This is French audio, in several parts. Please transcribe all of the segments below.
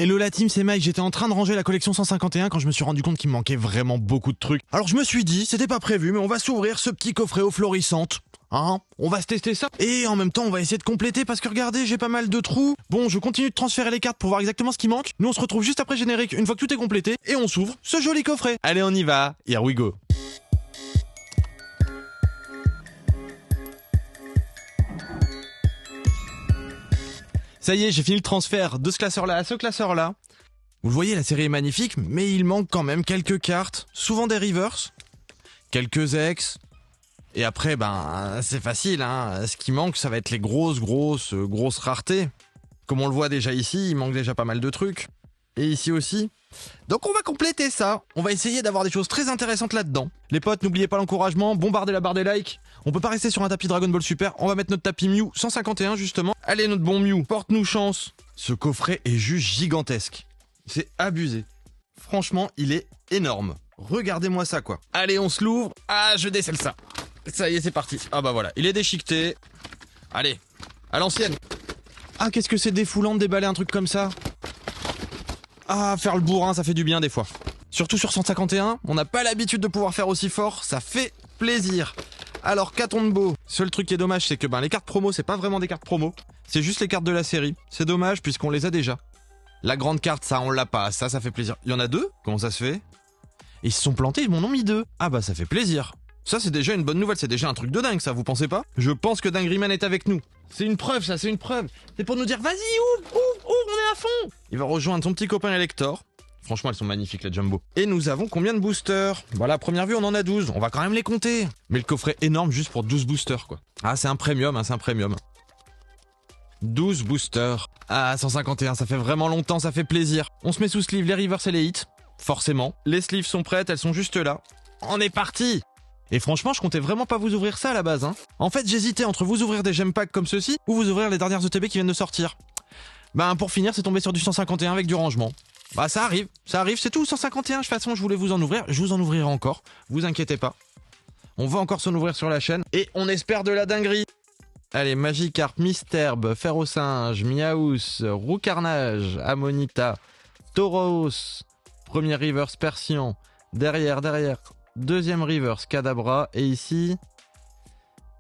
Hello la team, c'est Mike, j'étais en train de ranger la collection 151 quand je me suis rendu compte qu'il me manquait vraiment beaucoup de trucs. Alors je me suis dit, c'était pas prévu, mais on va s'ouvrir ce petit coffret aux florissantes. Hein, on va se tester ça. Et en même temps, on va essayer de compléter parce que regardez, j'ai pas mal de trous. Bon, je continue de transférer les cartes pour voir exactement ce qui manque. Nous, on se retrouve juste après le générique, une fois que tout est complété, et on s'ouvre ce joli coffret. Allez, on y va. Here we go. Ça y est, j'ai fini le transfert de ce classeur-là à ce classeur-là. Vous le voyez, la série est magnifique, mais il manque quand même quelques cartes, souvent des reverse, quelques ex. Et après, c'est facile, hein. Ce qui manque, ça va être les grosses raretés. Comme on le voit déjà ici, il manque déjà pas mal de trucs. Et ici aussi. Donc on va compléter ça. On va essayer d'avoir des choses très intéressantes là-dedans. Les potes, n'oubliez pas l'encouragement, bombardez la barre des likes. On peut pas rester sur un tapis Dragon Ball Super. On va mettre notre tapis Mew 151 justement. Allez, notre bon Mew, porte-nous chance. Ce coffret est juste gigantesque. C'est abusé. Franchement, il est énorme. Regardez-moi ça, quoi. Allez, on se l'ouvre. Ah, je décèle ça. Ça y est, c'est parti. Ah bah voilà, il est déchiqueté. Allez, à l'ancienne. Ah, qu'est-ce que c'est défoulant de déballer un truc comme ça. Ah, faire le bourrin, ça fait du bien des fois. Surtout sur 151, on n'a pas l'habitude de pouvoir faire aussi fort, ça fait plaisir. Alors, qu'a-t-on de beau? Seul truc qui est dommage, c'est que les cartes promo, c'est pas vraiment des cartes promo. C'est juste les cartes de la série. C'est dommage puisqu'on les a déjà. La grande carte, ça, on l'a pas. Ça fait plaisir. Il y en a deux? Comment ça se fait? Ils se sont plantés, ils m'en ont mis deux. Ah bah, ça fait plaisir. Ça, c'est déjà une bonne nouvelle, c'est déjà un truc de dingue, ça, vous pensez pas? Je pense que Dingryman est avec nous. C'est une preuve, ça, c'est une preuve. C'est pour nous dire, vas-y, ouvre, on est à fond. Il va rejoindre son petit copain Elector. Franchement, elles sont magnifiques, les Jumbo. Et nous avons combien de boosters? Voilà, à première vue, on en a 12. On va quand même les compter. Mais le coffret est énorme juste pour 12 boosters, quoi. Ah, c'est un premium, hein, c'est un premium. 12 boosters. Ah, 151, ça fait vraiment longtemps, ça fait plaisir. On se met sous sleeve les reverse et les hits. Forcément. Les sleeves sont prêtes, elles sont juste là. On est parti! Et franchement, je comptais vraiment pas vous ouvrir ça à la base, hein. En fait, j'hésitais entre vous ouvrir des gem packs comme ceci ou vous ouvrir les dernières ETB qui viennent de sortir. Pour finir, c'est tombé sur du 151 avec du rangement. Ça arrive, c'est tout, 151. De toute façon, je voulais vous en ouvrir, je vous en ouvrirai encore. Vous inquiétez pas. On va encore s'en ouvrir sur la chaîne et on espère de la dinguerie. Allez, Magikarp, Misterbe, Ferrosinge, Miaus, Roucarnage, Amonita, Tauros, premier reverse Persian, derrière. Deuxième reverse Kadabra et ici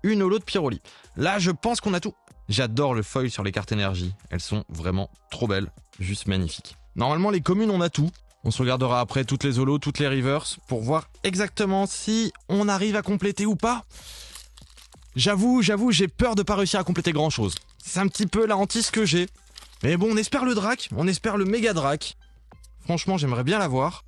une holo de Pyroli. Là je pense qu'on a tout. J'adore le foil sur les cartes énergie. Elles sont vraiment trop belles, juste magnifiques. Normalement les communes on a tout. On se regardera après toutes les holos, toutes les reverse pour voir exactement si on arrive à compléter ou pas. J'avoue, j'ai peur de pas réussir à compléter grand chose. C'est un petit peu la hantise que j'ai. Mais bon, on espère le Drac, on espère le méga Drac. Franchement j'aimerais bien l'avoir.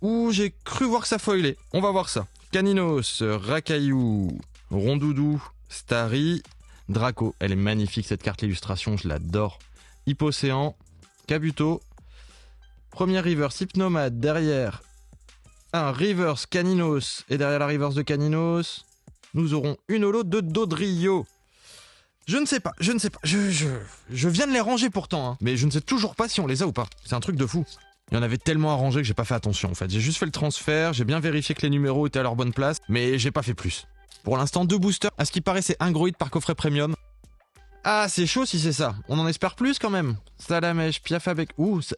Ouh, j'ai cru voir que ça foilait. On va voir ça. Caninos, Rakayu, Rondoudou, Starry, Draco. Elle est magnifique cette carte, l'illustration, je l'adore. Hippocéan, Kabuto. Premier reverse Hypnomade, derrière un reverse Caninos. Et derrière la reverse de Caninos, nous aurons une holo de Dodrio. Je ne sais pas. Je viens de les ranger pourtant, hein. Mais je ne sais toujours pas si on les a ou pas. C'est un truc de fou. Il y en avait tellement à ranger que j'ai pas fait attention en fait. J'ai juste fait le transfert, j'ai bien vérifié que les numéros étaient à leur bonne place, mais j'ai pas fait plus. Pour l'instant, 2 boosters. À ce qui paraît, c'est un groïde par coffret premium. Ah, c'est chaud si c'est ça. On en espère plus quand même. Salamèche, Piafabek. Ouh, ça...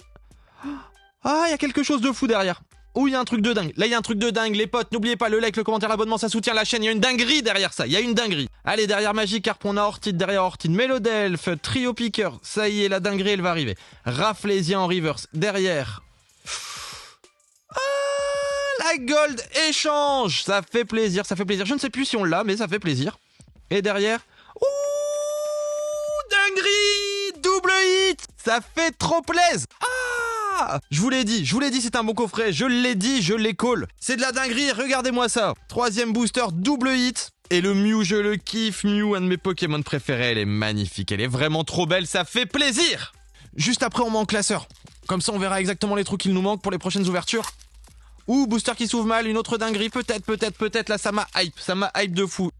Ah, il y a quelque chose de fou derrière. Ouh, il y a un truc de dingue. Là, il y a un truc de dingue. Les potes, n'oubliez pas le like, le commentaire, l'abonnement, ça soutient la chaîne. Il y a une dinguerie derrière ça. Il y a une dinguerie. Allez, derrière Magikarp, on a Ortide. Derrière Ortide, Mélodelph, Trio Piqueur. Ça y est, la dinguerie, elle va arriver. Rafflesia en reverse. Derrière. Ah, la gold échange. Ça fait plaisir. Je ne sais plus si on l'a, mais ça fait plaisir. Et derrière. Ouh, dinguerie. Double hit. Ça fait trop plaisir. Ah, je vous l'ai dit, c'est un bon coffret. Je l'ai dit, je l'ai call. C'est de la dinguerie, regardez-moi ça. 3e booster, double hit. Et le Mew, je le kiffe. Mew, un de mes Pokémon préférés. Elle est magnifique, elle est vraiment trop belle. Ça fait plaisir. Juste après, on met en classeur. Comme ça, on verra exactement les trous qu'il nous manque pour les prochaines ouvertures. Ouh, booster qui s'ouvre mal, une autre dinguerie. Peut-être. Là, ça m'a hype de fou.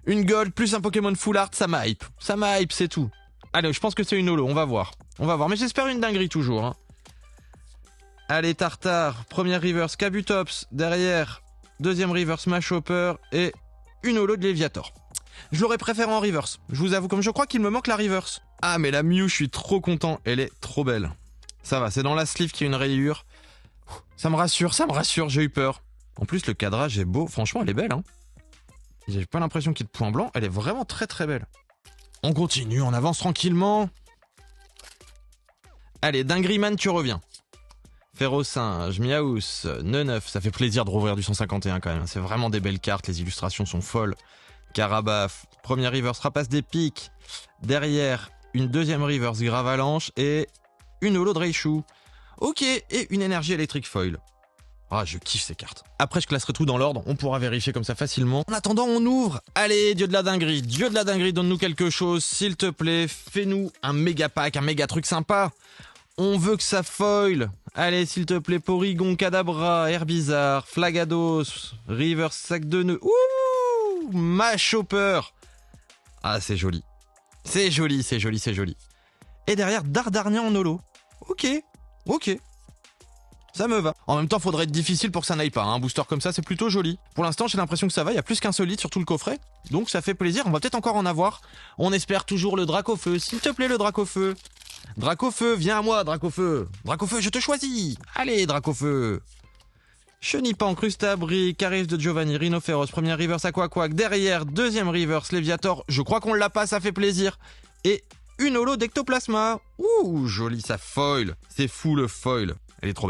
Une gold plus un Pokémon full art, ça m'a hype, c'est tout. Allez, je pense que c'est une holo, on va voir. Mais j'espère une dinguerie toujours, hein. Allez, Tartare, première reverse Kabutops, derrière, deuxième reverse Mashhopper et une holo de Léviator. Je l'aurais préféré en reverse, je vous avoue, comme je crois qu'il me manque la reverse. Ah, mais la Mew, je suis trop content, elle est trop belle. Ça va, c'est dans la sleeve qu'il y a une rayure. Ça me rassure, j'ai eu peur. En plus, le cadrage est beau. Franchement, elle est belle, hein. J'ai pas l'impression qu'il y ait de points blancs. Elle est vraiment très très belle. On continue, on avance tranquillement. Allez, Dingryman, tu reviens. Ferro-Singe, Miaous, Neneuf. Ça fait plaisir de rouvrir du 151 quand même. C'est vraiment des belles cartes, les illustrations sont folles. Carabaf, première reverse, rapace des pics. Derrière, une deuxième reverse, Gravalanche et une holo de Raichu. Ok, et une énergie électrique foil. Ah, je kiffe ces cartes. Après, je classerai tout dans l'ordre, on pourra vérifier comme ça facilement. En attendant, on ouvre. Allez, dieu de la dinguerie, donne-nous quelque chose, s'il te plaît. Fais-nous un méga pack, un méga truc sympa. On veut que ça foil. Allez, s'il te plaît, Porygon, Kadabra, Herbizarre, Flagados, Reverse, sac de nœuds. Ouh, Machopper. Ah, c'est joli. C'est joli. Et derrière, Dardarnia en holo. Ok. Ça me va. En même temps, faudrait être difficile pour que ça n'aille pas. Un booster comme ça, c'est plutôt joli. Pour l'instant, j'ai l'impression que ça va. Il y a plus qu'un solide sur tout le coffret. Donc ça fait plaisir. On va peut-être encore en avoir. On espère toujours le Dracofeu. S'il te plaît, le Dracofeu. Dracofeu, viens à moi, Dracofeu. Dracofeu, je te choisis. Allez, Dracofeu. Chenipan, Crustabri, Carif de Giovanni, Rhinophéros, première reverse Aquaquack. Derrière, deuxième reverse Léviator. Je crois qu'on l'a pas, ça fait plaisir. Et une holo d'Ectoplasma. Ouh, joli, ça foil. C'est fou le foil. Elle est trop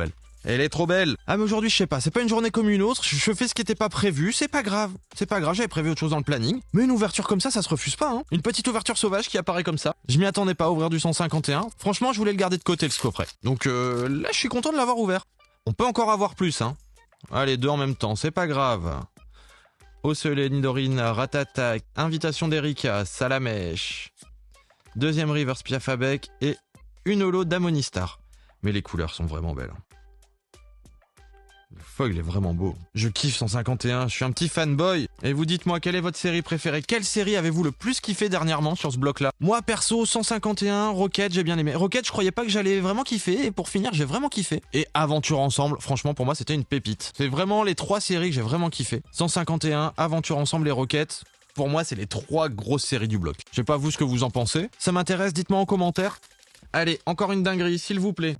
belle. Ah mais aujourd'hui je sais pas, c'est pas une journée comme une autre, je fais ce qui était pas prévu, c'est pas grave, j'avais prévu autre chose dans le planning. Mais une ouverture comme ça se refuse pas, hein. Une petite ouverture sauvage qui apparaît comme ça. Je m'y attendais pas à ouvrir du 151. Franchement, je voulais le garder de côté le coffret. Donc là je suis content de l'avoir ouvert. On peut encore avoir plus, hein. Allez, deux en même temps, c'est pas grave. Ocellé, Nidorina, Ratata, Invitation d'Erika, Salamèche. Deuxième reverse Piafabec et une holo d'Amonistar. Mais les couleurs sont vraiment belles. Le foil est vraiment beau. Je kiffe 151, je suis un petit fanboy. Et vous dites-moi, quelle est votre série préférée? Quelle série avez-vous le plus kiffé dernièrement sur ce bloc-là? Moi, perso, 151, Rocket, j'ai bien aimé. Rocket, je croyais pas que j'allais vraiment kiffer. Et pour finir, j'ai vraiment kiffé. Et Aventure Ensemble, franchement, pour moi, c'était une pépite. C'est vraiment les trois séries que j'ai vraiment kiffé. 151, Aventure Ensemble et Rocket. Pour moi, c'est les trois grosses séries du bloc. Je sais pas vous ce que vous en pensez. Ça m'intéresse, dites-moi en commentaire. Allez, encore une dinguerie, s'il vous plaît.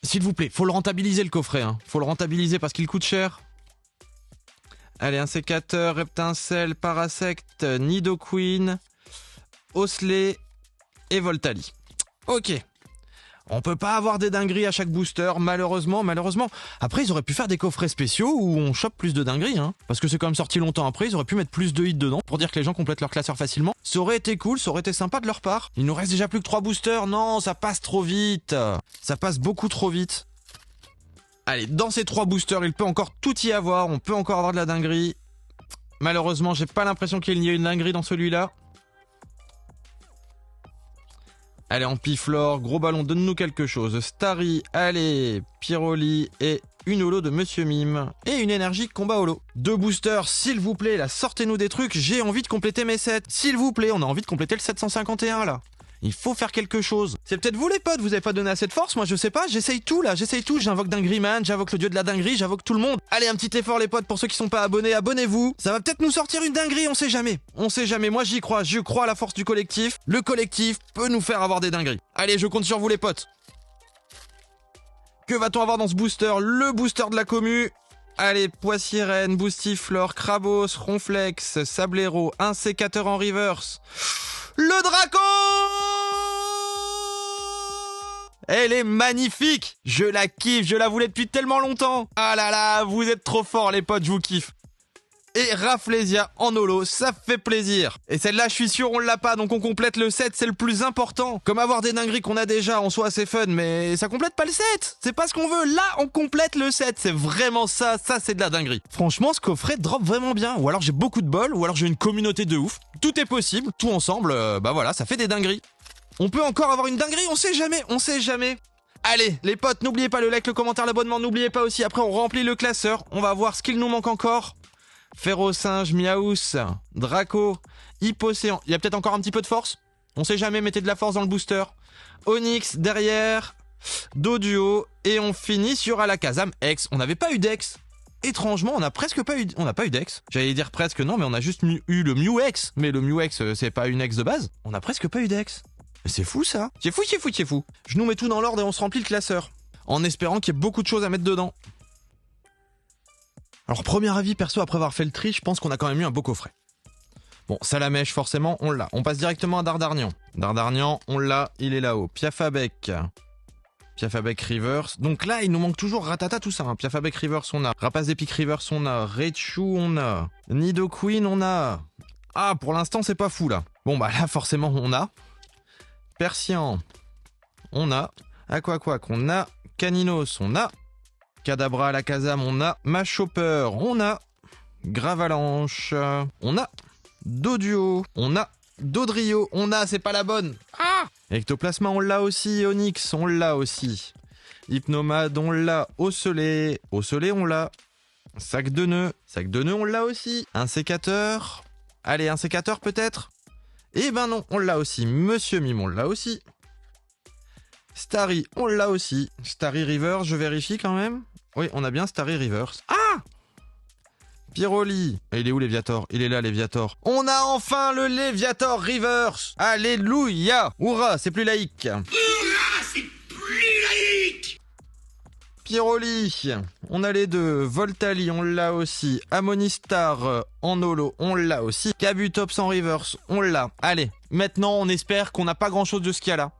S'il vous plaît, faut le rentabiliser le coffret, hein. Faut le rentabiliser parce qu'il coûte cher. Allez, un sécateur, Reptincelle, Parasect, Nidoqueen, Osley et Voltali. Ok. On peut pas avoir des dingueries à chaque booster, malheureusement. Après, ils auraient pu faire des coffrets spéciaux où on chope plus de dingueries, hein. Parce que c'est quand même sorti longtemps après, ils auraient pu mettre plus de hits dedans pour dire que les gens complètent leur classeur facilement. Ça aurait été cool, ça aurait été sympa de leur part. Il nous reste déjà plus que 3 boosters. Non, ça passe trop vite. Ça passe beaucoup trop vite. Allez, dans ces 3 boosters, il peut encore tout y avoir. On peut encore avoir de la dinguerie. Malheureusement, j'ai pas l'impression qu'il y ait une dinguerie dans celui-là. Allez, en Piflore, gros ballon, donne-nous quelque chose. Starry, allez, Pyroli et une holo de Monsieur Mime. Et une énergie combat holo. 2 boosters, s'il vous plaît, là, sortez-nous des trucs. J'ai envie de compléter mes sets. S'il vous plaît, on a envie de compléter le 751, là. Il faut faire quelque chose. C'est peut-être vous les potes, vous avez pas donné assez de force, moi je sais pas, j'essaye tout. J'invoque Dingryman, j'invoque le dieu de la dinguerie, j'invoque tout le monde. Allez, un petit effort les potes, pour ceux qui sont pas abonnés, abonnez-vous. Ça va peut-être nous sortir une dinguerie, on sait jamais, moi j'y crois, je crois à la force du collectif. Le collectif peut nous faire avoir des dingueries. Allez, je compte sur vous les potes. Que va-t-on avoir dans ce booster? Le booster de la commu. Allez, Poissirène, Boostiflore, Krabos, Ronflex, Sablero, un sécateur en reverse. Le Draco! Elle est magnifique! Je la kiffe, je la voulais depuis tellement longtemps! Ah là là, vous êtes trop forts les potes, je vous kiffe! Et Rafflesia en holo, ça fait plaisir. Et celle-là, je suis sûr, on l'a pas, donc on complète le set, c'est le plus important. Comme avoir des dingueries qu'on a déjà en soi, c'est fun, mais ça complète pas le set. C'est pas ce qu'on veut. Là, on complète le set. C'est vraiment ça. Ça, c'est de la dinguerie. Franchement, ce coffret drop vraiment bien. Ou alors j'ai beaucoup de bol, ou alors j'ai une communauté de ouf. Tout est possible. Tout ensemble, bah voilà, ça fait des dingueries. On peut encore avoir une dinguerie, on sait jamais. Allez, les potes, n'oubliez pas le like, le commentaire, l'abonnement. N'oubliez pas aussi, après, on remplit le classeur. On va voir ce qu'il nous manque encore. Ferro-Singe, Miaous, Draco, Hippocéan. Il y a peut-être encore un petit peu de force. On sait jamais, mettez de la force dans le booster. Onyx derrière, Doduo. Et on finit sur Alakazam X. On n'avait pas eu d'X. Étrangement, on n'a pas eu d'X. J'allais dire presque non, mais on a juste eu le Mew X. Mais le Mew X, c'est pas une X de base. On n'a presque pas eu d'X. C'est fou ça. C'est fou, c'est fou, c'est fou. Je nous mets tout dans l'ordre et on se remplit le classeur. En espérant qu'il y ait beaucoup de choses à mettre dedans. Alors premier avis perso, après avoir fait le tri, je pense qu'on a quand même eu un beau coffret. Bon, Salamèche, forcément, on l'a. On passe directement à Dardarnian. Dardarnian, on l'a, il est là-haut. Piafabec. Piafabec Rivers. Donc là, il nous manque toujours Ratata, tout ça. Hein. Piafabec Rivers, on a. Rapace d'Epic Rivers, on a. Raichu, on a. Nidoqueen, on a. Ah, pour l'instant, c'est pas fou, là. Bon, bah là, forcément, on a. Persian, on a. Aquaquack, on a. Caninos, on a. Kadabra, Alakazam, on a. Machopper, on a. Gravalanche, on a. Doduo, on a. Dodrio, on a, c'est pas la bonne. Ah! Ectoplasma, on l'a aussi. Onyx, on l'a aussi. Hypnomade, on l'a. Osselé, Osselé, on l'a. Sac de nœuds, on l'a aussi. Un sécateur. Allez, un sécateur peut-être? Eh ben non, on l'a aussi. Monsieur Mime, on l'a aussi. Starry, on l'a aussi. Starry Rivers, je vérifie quand même. Oui, on a bien Starry Rivers. Ah! Pyroli. Il est où Léviator? Il est là, Léviator. On a enfin le Léviator Rivers. Alléluia. Hourra, c'est plus laïque. Hurrah, c'est plus laïque. Pyroli. On a les deux. Voltali, on l'a aussi. Ammonistar en holo, on l'a aussi. Kabutops en Rivers, on l'a. Allez, maintenant on espère qu'on n'a pas grand chose de ce qu'il y a là.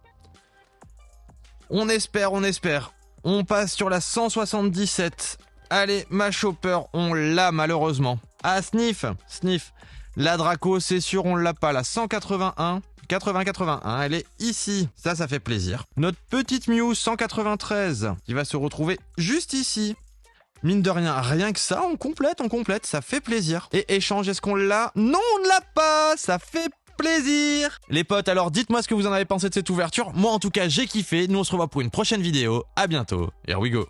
On espère. On passe sur la 177. Allez, Machopper, on l'a malheureusement. Ah, Sniff. La Draco, c'est sûr, on l'a pas. La 181. 80-81, elle est ici. Ça fait plaisir. Notre petite Mew 193, qui va se retrouver juste ici. Mine de rien que ça, on complète, ça fait plaisir. Et échange, est-ce qu'on l'a? Non, on ne l'a pas. Ça fait plaisir. Les potes, alors dites-moi ce que vous en avez pensé de cette ouverture. Moi, en tout cas, j'ai kiffé. Nous, on se revoit pour une prochaine vidéo. À bientôt. Here we go.